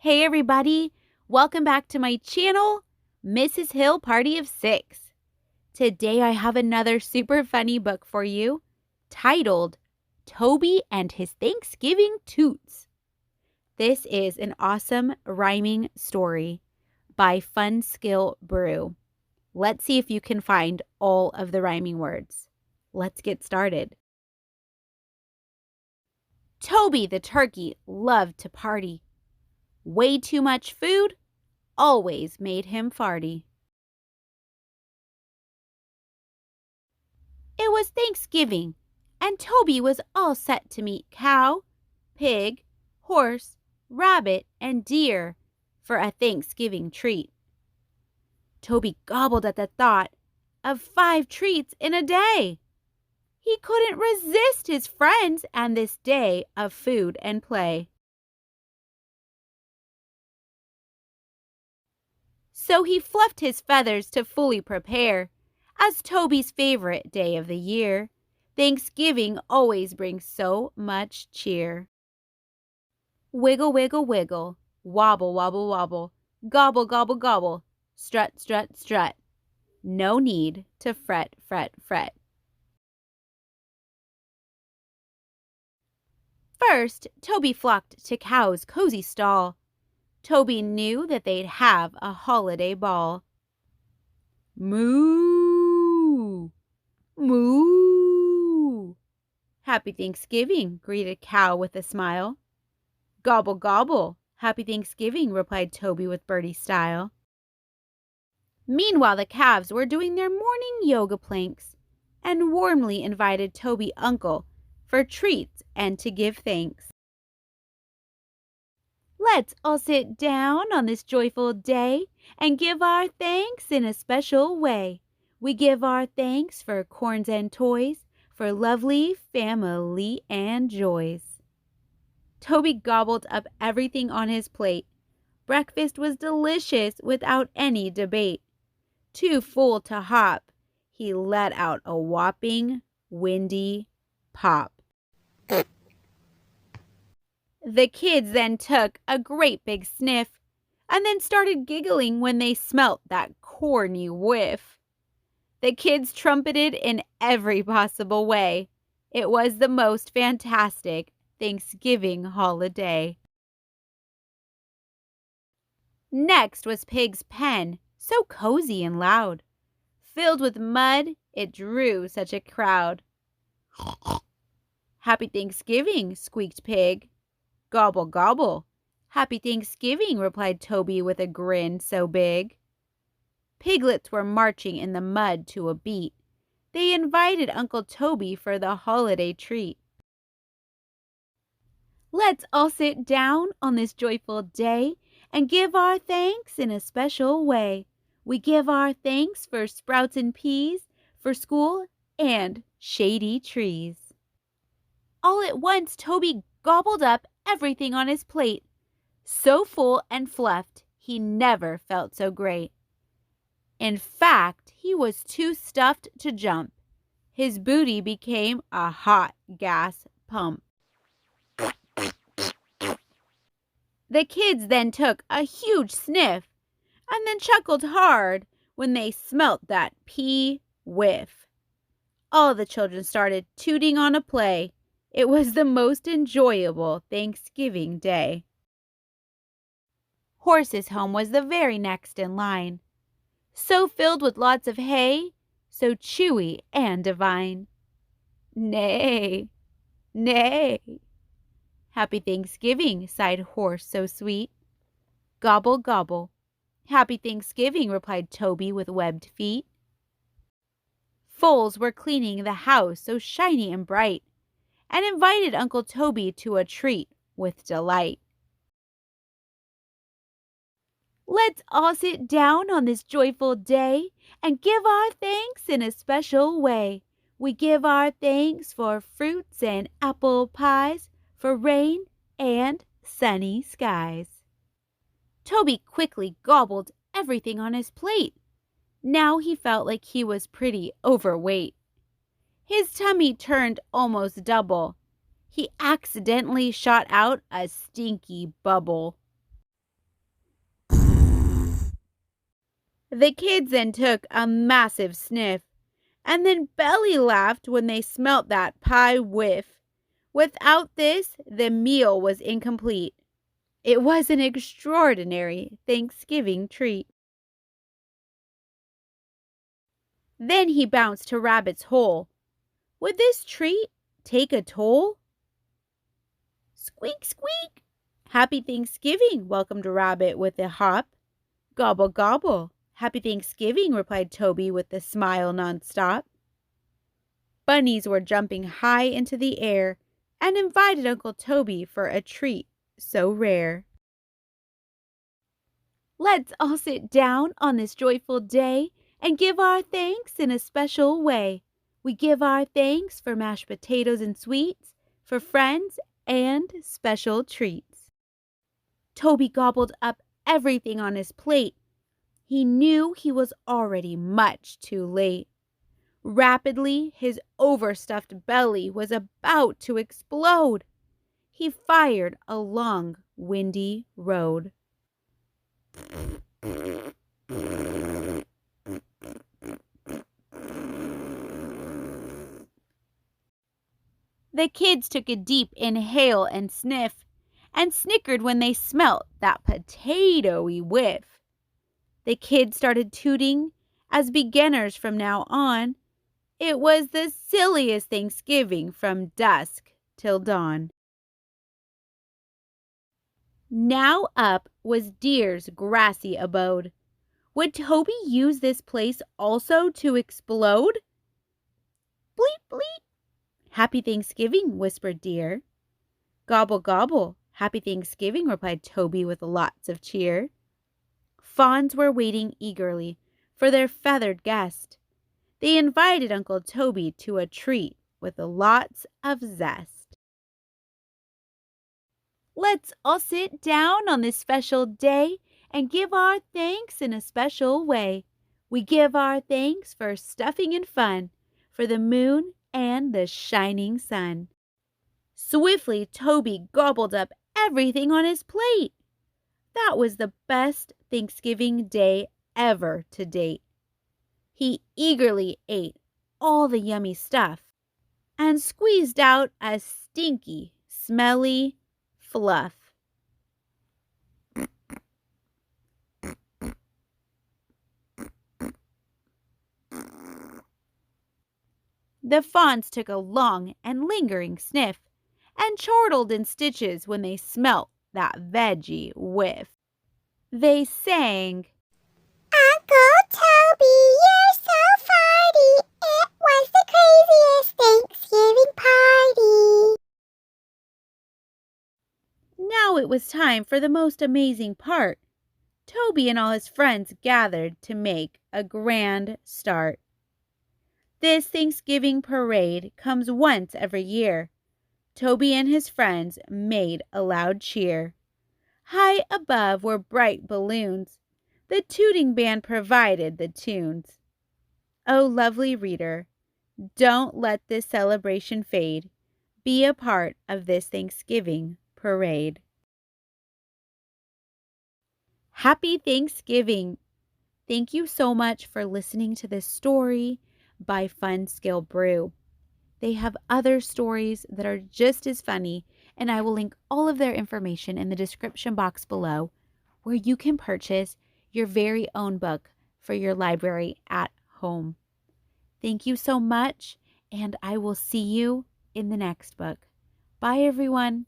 Hey everybody, welcome back to my channel, Mrs. Hill Party of 6. Today I have another super funny book for you titled Toby and His Thanksgiving Toots. This is an awesome rhyming story by Funskill Brew. Let's see if you can find all of the rhyming words. Let's get started. Toby the turkey loved to party. Way too much food always made him farty. It was Thanksgiving, and Toby was all set to meet cow, pig, horse, rabbit, and deer for a Thanksgiving treat. Toby gobbled at the thought of 5 treats in a day. He couldn't resist his friends and this day of food and play. So he fluffed his feathers to fully prepare, as Toby's favorite day of the year. Thanksgiving always brings so much cheer. Wiggle, wiggle, wiggle, wobble, wobble, wobble, gobble, gobble, gobble, strut, strut, strut. No need to fret, fret, fret. First, Toby flocked to Cow's cozy stall. Toby knew that they'd have a holiday ball. Moo! Moo! Happy Thanksgiving, greeted Cow with a smile. Gobble, gobble, Happy Thanksgiving, replied Toby with birdie style. Meanwhile, the calves were doing their morning yoga planks and warmly invited Toby Uncle for treats and to give thanks. Let's all sit down on this joyful day and give our thanks in a special way. We give our thanks for corns and toys, for lovely family and joys. Toby gobbled up everything on his plate. Breakfast was delicious without any debate. Too full to hop, he let out a whopping, windy pop. The kids then took a great big sniff and then started giggling when they smelt that corny whiff. The kids trumpeted in every possible way. It was the most fantastic Thanksgiving holiday. Next was Pig's pen, so cozy and loud. Filled with mud, it drew such a crowd. Happy Thanksgiving, squeaked Pig. Gobble, gobble. Happy Thanksgiving, replied Toby with a grin so big. Piglets were marching in the mud to a beat. They invited Uncle Toby for the holiday treat. Let's all sit down on this joyful day and give our thanks in a special way. We give our thanks for sprouts and peas, for school and shady trees. All at once, Toby gobbled up everything on his plate. So full and fluffed, he never felt so great. In fact, he was too stuffed to jump. His booty became a hot gas pump. The kids then took a huge sniff and then chuckled hard when they smelt that pea whiff. All the children started tooting on a play. It was the most enjoyable Thanksgiving day. Horse's home was the very next in line, so filled with lots of hay, so chewy and divine. Nay, nay. Happy Thanksgiving, sighed Horse so sweet. Gobble, gobble. Happy Thanksgiving, replied Toby with webbed feet. Foals were cleaning the house so shiny and bright, and invited Uncle Toby to a treat with delight. Let's all sit down on this joyful day and give our thanks in a special way. We give our thanks for fruits and apple pies, for rain and sunny skies. Toby quickly gobbled everything on his plate. Now he felt like he was pretty overweight. His tummy turned almost double. He accidentally shot out a stinky bubble. The kids then took a massive sniff, and then belly laughed when they smelt that pie whiff. Without this, the meal was incomplete. It was an extraordinary Thanksgiving treat. Then he bounced to Rabbit's hole. Would this treat take a toll? Squeak, squeak! Happy Thanksgiving, welcomed Rabbit with a hop. Gobble, gobble! Happy Thanksgiving, replied Toby with a smile nonstop. Bunnies were jumping high into the air and invited Uncle Toby for a treat so rare. Let's all sit down on this joyful day and give our thanks in a special way. We give our thanks for mashed potatoes and sweets, for friends and special treats. Toby gobbled up everything on his plate. He knew he was already much too late. Rapidly, his overstuffed belly was about to explode. He fired a long, windy road. The kids took a deep inhale and sniff, and snickered when they smelt that potatoey whiff. The kids started tooting as beginners from now on. It was the silliest Thanksgiving from dusk till dawn. Now up was Deer's grassy abode. Would Toby use this place also to explode? Bleep, bleep! Happy Thanksgiving, whispered Deer. Gobble, gobble! Happy Thanksgiving, replied Toby with lots of cheer. Fawns were waiting eagerly for their feathered guest. They invited Uncle Toby to a treat with lots of zest. Let's all sit down on this special day and give our thanks in a special way. We give our thanks for stuffing and fun, for the moon and the shining sun. Swiftly, Toby gobbled up everything on his plate. That was the best Thanksgiving day ever to date. He eagerly ate all the yummy stuff and squeezed out a stinky, smelly fluff. The fawns took a long and lingering sniff and chortled in stitches when they smelt that veggie whiff. They sang, Uncle Toby, you're so farty. It was the craziest Thanksgiving party. Now it was time for the most amazing part. Toby and all his friends gathered to make a grand start. This Thanksgiving parade comes once every year. Toby and his friends made a loud cheer. High above were bright balloons. The tooting band provided the tunes. Oh, lovely reader, don't let this celebration fade. Be a part of this Thanksgiving parade. Happy Thanksgiving! Thank you so much for listening to this story by Funskill Brew. They have other stories that are just as funny, and I will link all of their information in the description box below, where you can purchase your very own book for your library at home. Thank you so much, and I will see you in the next book. Bye, everyone.